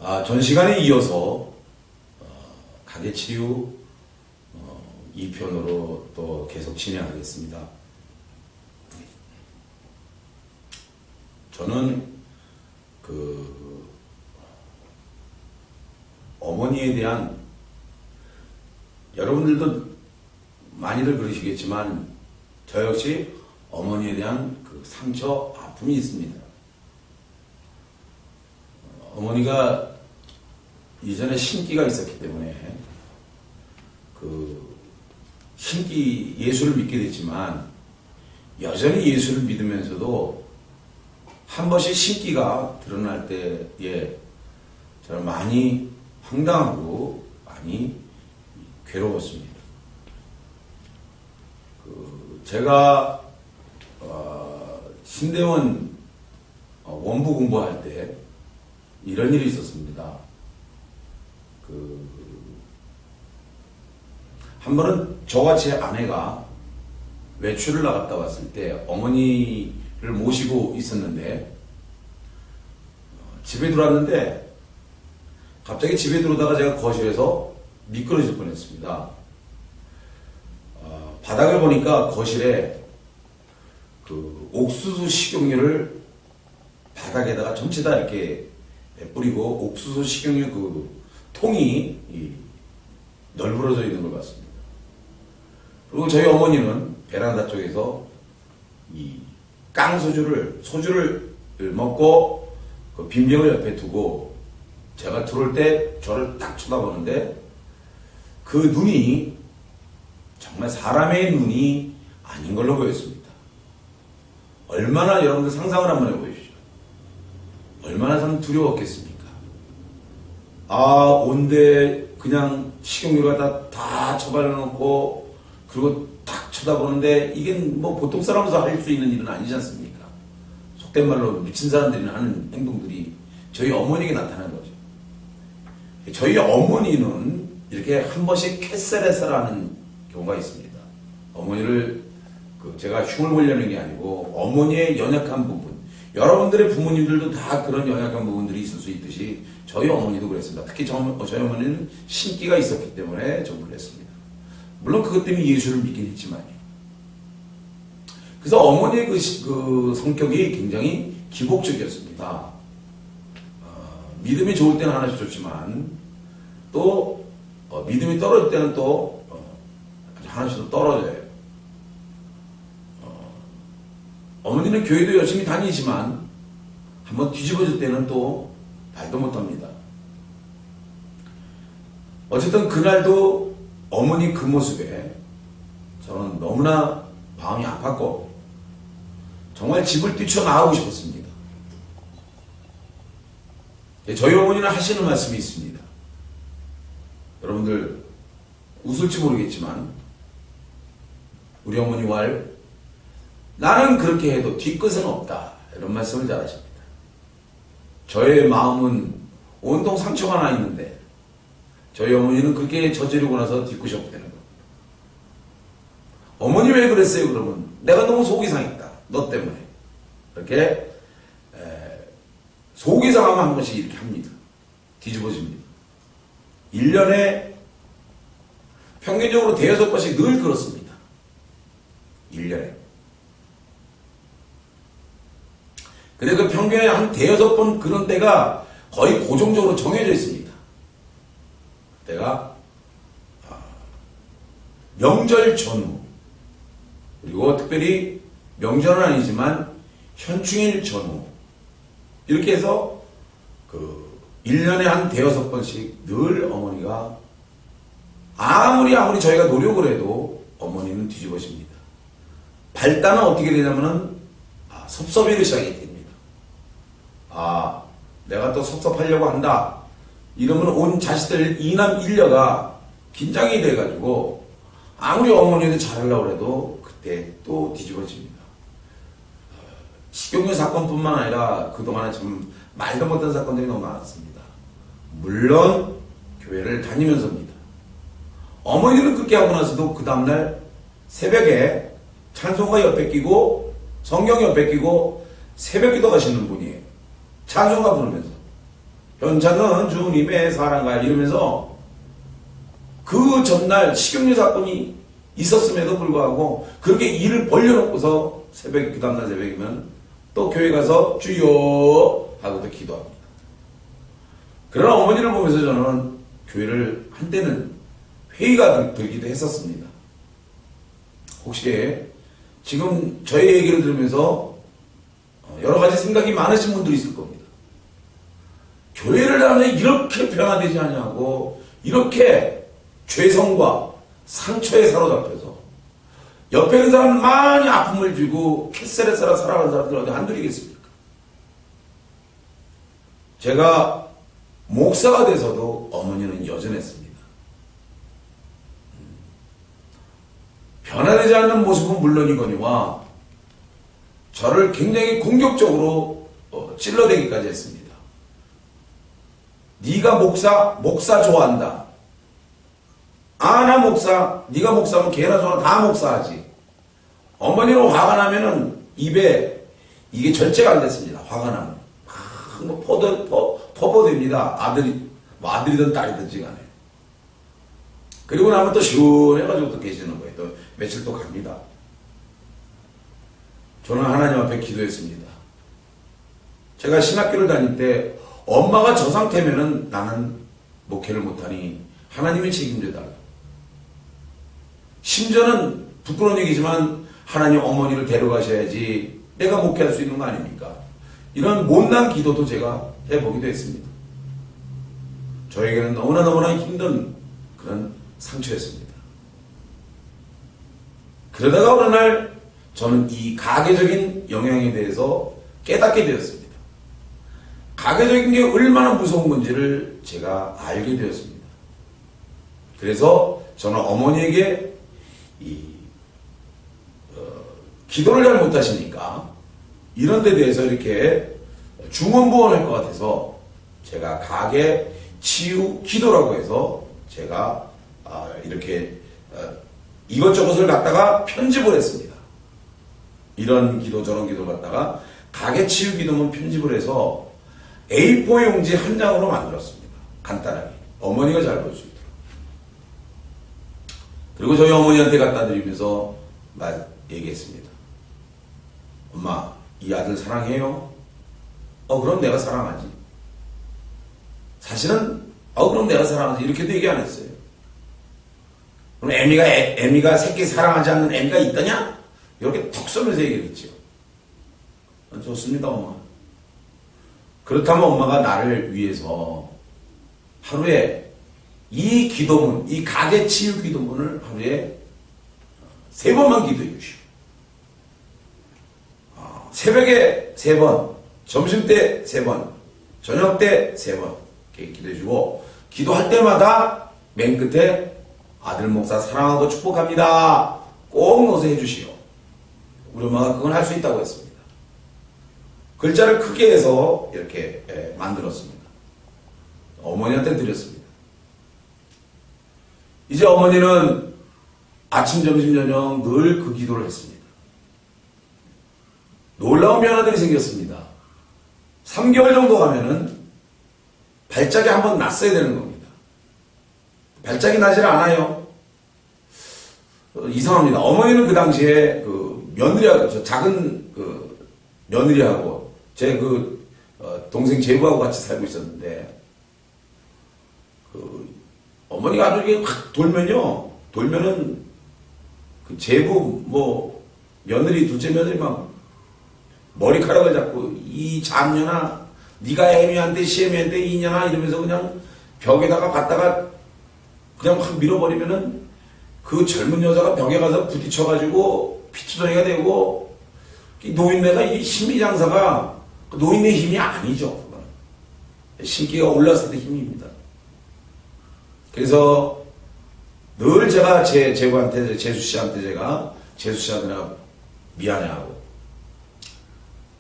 전 시간에 이어서 가게치유 2편으로 또 계속 진행하겠습니다. 저는 어머니에 대한, 여러분들도 많이들 그러시겠지만 저 역시 어머니에 대한 상처, 아픔이 있습니다. 어머니가 이전에 신기가 있었기 때문에 신기 예수를 믿게 됐지만 여전히 예수를 믿으면서도 한 번씩 신기가 드러날 때에 저는 많이 황당하고 많이 괴로웠습니다. 제가 신대원 원부 공부할 때 이런 일이 있었습니다. 한 번은 저와 제 아내가 외출을 나갔다 왔을 때 어머니를 모시고 있었는데 집에 들어왔는데 갑자기 집에 들어오다가 제가 거실에서 미끄러질 뻔했습니다. 바닥을 보니까 거실에 옥수수 식용유를 바닥에다가 전체 다 이렇게 뿌리고 옥수수 식용유 통이 널브러져 있는 걸 봤습니다. 그리고 저희 어머니는 베란다 쪽에서 이 소주를 먹고 빈병을 옆에 두고 제가 들어올 때 저를 딱 쳐다보는데 그 눈이 정말 사람의 눈이 아닌 걸로 보였습니다. 얼마나, 여러분들 상상을 한번 해보십시오. 얼마나 참 두려웠겠습니까? 온데 그냥 식용유를 다 처발려놓고 그리고 딱 쳐다보는데 이게 뭐 보통 사람으로서 할 수 있는 일은 아니지 않습니까? 속된 말로 미친 사람들이 하는 행동들이 저희 어머니에게 나타나는 거죠. 저희 어머니는 이렇게 한 번씩 캐세레사라는 경우가 있습니다. 어머니를 제가 흉을 보려는 게 아니고 어머니의 연약한 부분, 여러분들의 부모님들도 다 그런 연약한 부분들이 있을 수 있듯이 저희 어머니도 그랬습니다. 특히 저희 어머니는 신기가 있었기 때문에 좀 그랬습니다. 물론 그것 때문에 예수를 믿긴 했지만요. 그래서 어머니의 그 성격이 굉장히 기복적이었습니다. 믿음이 좋을 때는 하나씩 좋지만 또 믿음이 떨어질 때는 또 하나씩 또 떨어져요. 어머니는 교회도 열심히 다니지만 한번 뒤집어질 때는 또 말도 못합니다. 어쨌든 그날도 어머니 그 모습에 저는 너무나 마음이 아팠고 정말 집을 뛰쳐나가고 싶었습니다. 저희 어머니는 하시는 말씀이 있습니다. 여러분들 웃을지 모르겠지만 우리 어머니 왈, 나는 그렇게 해도 뒤끝은 없다, 이런 말씀을 잘 하십니다. 저의 마음은 온통 상처가 나 있는데 저희 어머니는 그렇게 저지르고 나서 뒤끝이 없다는 겁니다. 어머니 왜 그랬어요? 그러면 내가 너무 속이 상했다, 너 때문에. 이렇게 속이 상하면 한 번씩 이렇게 합니다. 뒤집어집니다. 1년에 평균적으로 5-6번씩 늘 그렇습니다. 1년에. 근데 그 평균에 한 5-6번 그런 때가 거의 고정적으로 정해져 있습니다. 그때가 명절 전후, 그리고 특별히 명절은 아니지만 현충일 전후, 이렇게 해서 1년에 한 5-6번씩 늘 어머니가 아무리 저희가 노력을 해도 어머니는 뒤집어집니다. 발단은 어떻게 되냐면은 섭섭이를 시작이 됩니다. 내가 또 섭섭하려고 한다, 이러면 온 자식들 이남 일녀가 긴장이 돼가지고 아무리 어머니한테 잘하려고 해도 그때 또 뒤집어집니다. 식용유 사건뿐만 아니라 그동안에 참 말도 못한 사건들이 너무 많았습니다. 물론 교회를 다니면서입니다. 어머니는 그렇게 하고 나서도 그 다음날 새벽에 찬송가 옆에 끼고 성경 옆에 끼고 새벽 기도 가시는 분이에요. 찬송가 부르면서. 현찬은 주님의 사랑가 이러면서 그 전날 식용유 사건이 있었음에도 불구하고 그렇게 일을 벌려놓고서 새벽에 그 다음날 새벽이면 또 교회 가서 주여 하고 또 기도합니다. 그러나 어머니를 보면서 저는 교회를 한때는 회의가 들기도 했었습니다. 혹시 지금 저의 얘기를 들으면서 여러 가지 생각이 많으신 분들이 있을 겁니다. 교회를 하면 이렇게 평안되지 않냐고 이렇게 죄성과 상처에 사로잡혀서 옆에 있는 사람 많이 아픔을 주고 캐셀에서 살아가는 사람들 어디 한둘이겠습니까? 제가 목사가 돼서도 어머니는 여전했습니다. 변화되지 않는 모습은 물론이거니와 저를 굉장히 공격적으로 찔러대기까지 했습니다. 네가 목사 좋아한다. 나 목사, 네가 목사면 걔나 저나 다 목사하지. 어머니로 화가 나면은 입에 이게 절제가 안 됐습니다. 화가 나면 퍼버됩니다. 아들이든 딸이든 간에. 그리고 나면 또 시원해가지고 또 계시는 거예요. 또 며칠 또 갑니다. 저는 하나님 앞에 기도했습니다. 제가 신학교를 다닐 때 엄마가 저 상태면은 나는 목회를 못하니 하나님이 책임져 달라. 심지어는 부끄러운 얘기지만 하나님 어머니를 데려가셔야지 내가 목회할 수 있는 거 아닙니까? 이런 못난 기도도 제가 해보기도 했습니다. 저에게는 너무나 힘든 그런 상처였습니다. 그러다가 어느 날 저는 이 가계적인 영향에 대해서 깨닫게 되었습니다. 가계적인 게 얼마나 무서운 건지를 제가 알게 되었습니다. 그래서 저는 어머니에게 기도를 잘 못하시니까 이런 데 대해서 이렇게 중언부언할 것 같아서 제가 가계 치유 기도라고 해서 제가 이렇게 이것저것을 갖다가 편집을 했습니다. 이런 기도 저런 기도를 갖다가 가계 치유 기도문 편집을 해서 A4 용지 한 장으로 만들었습니다. 간단하게 어머니가 잘 볼 수 있도록. 그리고 저희 어머니한테 갖다 드리면서 얘기했습니다. 엄마, 이 아들 사랑해요? 그럼 내가 사랑하지. 사실은 그럼 내가 사랑하지. 이렇게도 얘기 안 했어요. 그럼 애미가 새끼 사랑하지 않는 애미가 있더냐? 이렇게 턱 쏘면서 얘기를 했죠. 좋습니다, 엄마. 그렇다면 엄마가 나를 위해서 하루에 이 기도문, 이 가계 치유 기도문을 하루에 3번만 기도해 주시오. 새벽에 3번, 점심때 3번, 저녁때 3번 이렇게 기도해 주고, 기도할 때마다 맨 끝에 아들 목사 사랑하고 축복합니다. 꼭 넣어서 해 주시오. 우리 엄마가 그건 할 수 있다고 했습니다. 글자를 크게 해서 이렇게 만들었습니다. 어머니한테 드렸습니다. 이제 어머니는 아침, 점심, 저녁 늘 그 기도를 했습니다. 놀라운 변화들이 생겼습니다. 3개월 정도 가면은 발작이 한번 났어야 되는 겁니다. 발작이 나질 않아요. 이상합니다. 어머니는 그 당시에 그 며느리하고, 작은 그 며느리하고 제 그 동생 제부하고 같이 살고 있었는데, 그 어머니가 아주 이게 확 돌면은 그 제부 며느리, 둘째 며느리 막 머리카락을 잡고 이 잡녀나 네가 애미한테 시애미한테 이년아 이러면서 그냥 벽에다가 갖다가 그냥 확 밀어버리면은 그 젊은 여자가 벽에 가서 부딪혀가지고 피투성이가 되고, 노인네가 이 심리장사가 노인네 힘이 아니죠. 신기가 올랐을 때 힘입니다. 그래서 늘 제가 제부한테, 재수씨한테 내가 미안해하고,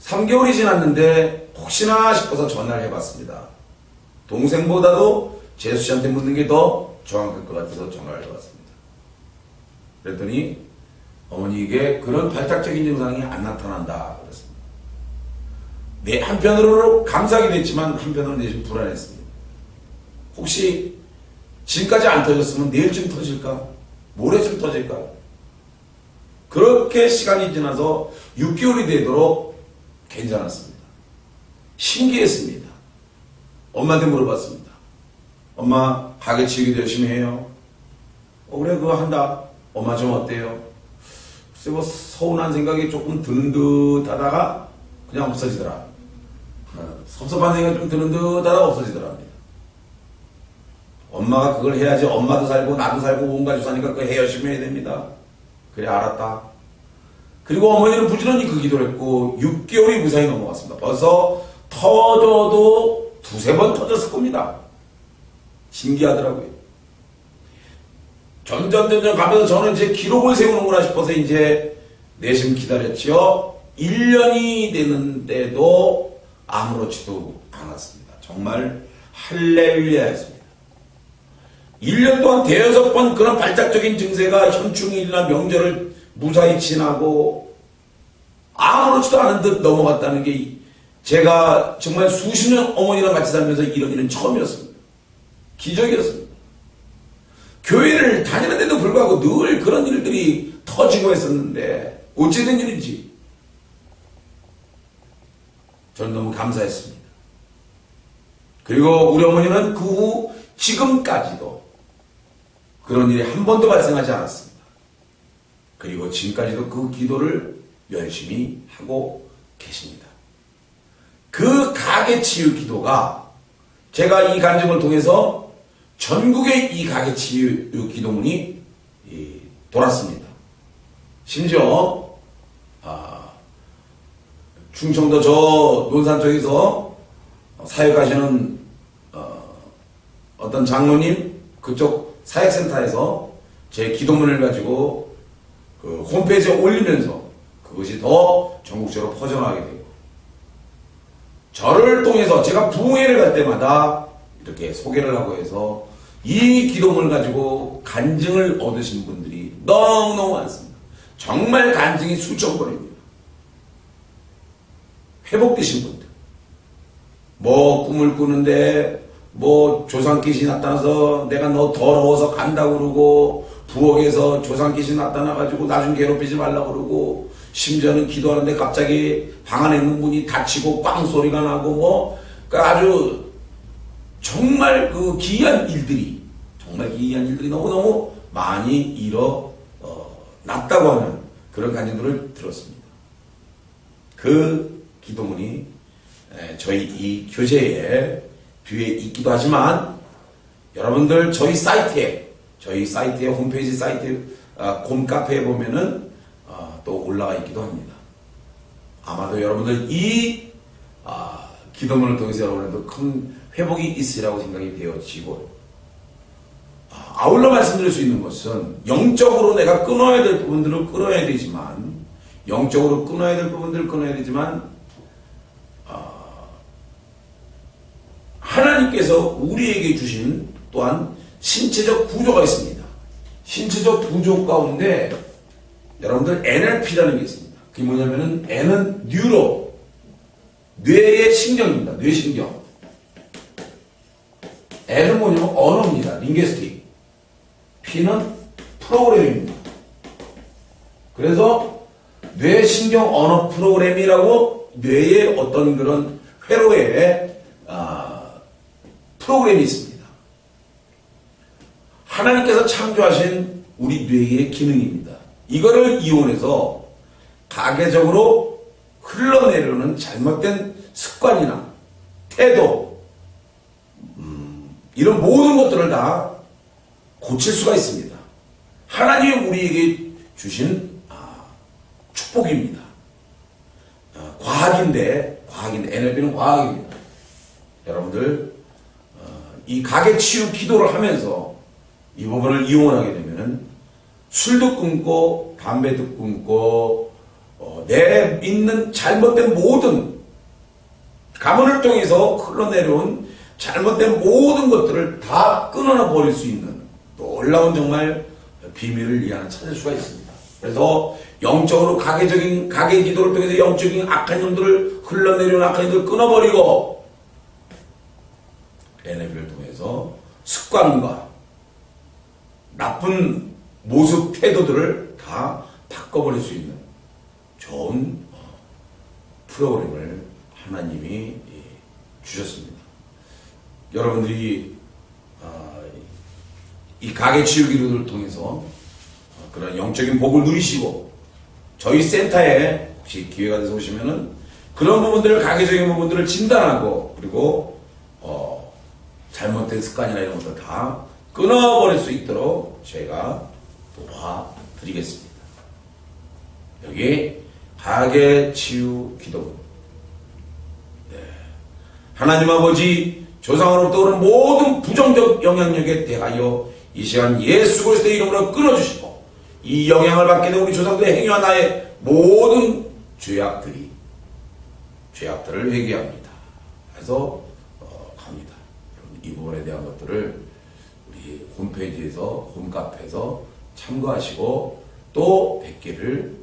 3개월이 지났는데 혹시나 싶어서 전화를 해봤습니다. 동생보다도 재수씨한테 묻는 게 더 정확할 것 같아서 전화를 해봤습니다. 그랬더니 어머니에게 그런 발작적인 증상이 안 나타난다 그랬습니다. 한편으로 감사하기도 했지만 한편으로 내심 불안했습니다. 혹시 지금까지 안 터졌으면 내일쯤 터질까? 모레쯤 터질까? 그렇게 시간이 지나서 6개월이 되도록 괜찮았습니다. 신기했습니다. 엄마한테 물어봤습니다. 엄마, 가게 치우기도 열심히 해요? 그래, 그거 한다. 엄마 좀 어때요? 글쎄, 뭐, 서운한 생각이 조금 드는 듯 하다가 그냥 없어지더라. 섭섭한 생각이 좀 드는 듯 하다가 없어지더랍니다. 엄마가 그걸 해야지 엄마도 살고 나도 살고 온 가족 사니까 그거 열심히 해야 됩니다. 그래, 알았다. 그리고 어머니는 부지런히 그 기도를 했고 6개월이 무사히 넘어갔습니다. 벌써 터져도 두세 번 터졌을 겁니다. 신기하더라고요. 점점 가면서 저는 이제 기록을 세우는구나 싶어서 이제 내심 기다렸죠. 1년이 됐는데도 아무렇지도 않았습니다. 정말 할렐루야였습니다. 1년 동안 대여섯 번 그런 발작적인 증세가 현충일이나 명절을 무사히 지나고 아무렇지도 않은 듯 넘어갔다는 게 제가 정말 수십 년 어머니랑 같이 살면서 이런 일은 처음이었습니다. 기적이었습니다. 교회를 다니는데도 불구하고 늘 그런 일들이 터지고 했었는데 어찌된 일인지 저는 너무 감사했습니다. 그리고 우리 어머니는 그 후 지금까지도 그런 일이 한 번도 발생하지 않았습니다. 그리고 지금까지도 그 기도를 열심히 하고 계십니다. 그 가게 치유 기도가 제가 이 간증을 통해서 전국의 이 가게 치유 기도문이 돌았습니다. 심지어 충청도 저 논산 쪽에서 사역하시는 어떤 장로님 그쪽 사역센터에서 제 기도문을 가지고 그 홈페이지에 올리면서 그것이 더 전국적으로 퍼져나가게 되고 저를 통해서 제가 부흥회를 갈 때마다 이렇게 소개를 하고 해서 이 기도문을 가지고 간증을 얻으신 분들이 너무너무 많습니다. 정말 간증이 수천 건입니다. 회복되신 분들 뭐 꿈을 꾸는데 뭐 조상귀신이 나타나서 내가 너 더러워서 간다고 그러고 부엌에서 조상귀신이 나타나가지고 나중 괴롭히지 말라고 그러고 심지어는 기도하는데 갑자기 방 안에 있는 문이 닫히고 꽝 소리가 나고 뭐 그러니까 아주 정말 그 기이한 일들이 너무너무 많이 났다고 하는 그런 간증들을 들었습니다. 그 기도문이 저희 이 교재에 뒤에 있기도 하지만 여러분들 저희 사이트에 홈페이지 사이트에 곰카페에 보면은 또 올라가 있기도 합니다. 아마도 여러분들 이 기도문을 통해서 여러분들도 큰 회복이 있으리라고 생각이 되어지고 아울러 말씀드릴 수 있는 것은 영적으로 내가 끊어야 될 부분들을 끊어야 되지만 하나님께서 우리에게 주신 또한 신체적 구조가 있습니다. 신체적 구조 가운데 여러분들 NLP라는 게 있습니다. 그게 뭐냐면은 N은 뉴로, 뇌의 신경입니다. 뇌신경. L은 뭐냐면 언어입니다. 링게스틱. P는 프로그램입니다. 그래서 뇌신경 언어 프로그램이라고 뇌의 어떤 그런 회로의 프로그램이 있습니다. 하나님께서 창조하신 우리 뇌의 기능입니다. 이거를 이용해서 가계적으로 흘러내려오는 잘못된 습관이나 태도 이런 모든 것들을 다 고칠 수가 있습니다. 하나님이 우리에게 주신 축복입니다. 과학인데 NLP는 과학입니다. 여러분들 이 가계 치유 기도를 하면서 이 부분을 이용하게 되면은 술도 끊고 담배도 끊고 내 있는 잘못된 모든 가문을 통해서 흘러내려온 잘못된 모든 것들을 다 끊어내 버릴 수 있는 놀라운 정말 비밀을 이 안에 찾을 수가 있습니다. 그래서 영적으로 가계 기도를 통해서 영적인 악한 놈들을 흘러내려오는 악한 놈들을 끊어버리고 NLP를 통해서 습관과 나쁜 모습 태도들을 다 바꿔버릴 수 있는 좋은 프로그램을 하나님이 주셨습니다. 여러분들이 이 가계 치유 기도를 통해서 그런 영적인 복을 누리시고 저희 센터에 혹시 기회가 돼서 오시면은 그런 부분들을 가계적인 부분들을 진단하고 그리고 잘못된 습관이나 이런 것들 다 끊어버릴 수 있도록 제가 도와드리겠습니다. 여기 가계 치유 기도문. 하나님 아버지 조상으로부터 오는 모든 부정적 영향력에 대하여 이 시간 예수 그리스도의 이름으로 끊어주시고 이 영향을 받게 된 우리 조상들의 행위와 나의 모든 죄악들을 회개합니다. 그래서 갑니다. 이 부분에 대한 것들을 우리 홈페이지에서 홈카페에서 참고하시고 또 뵙기를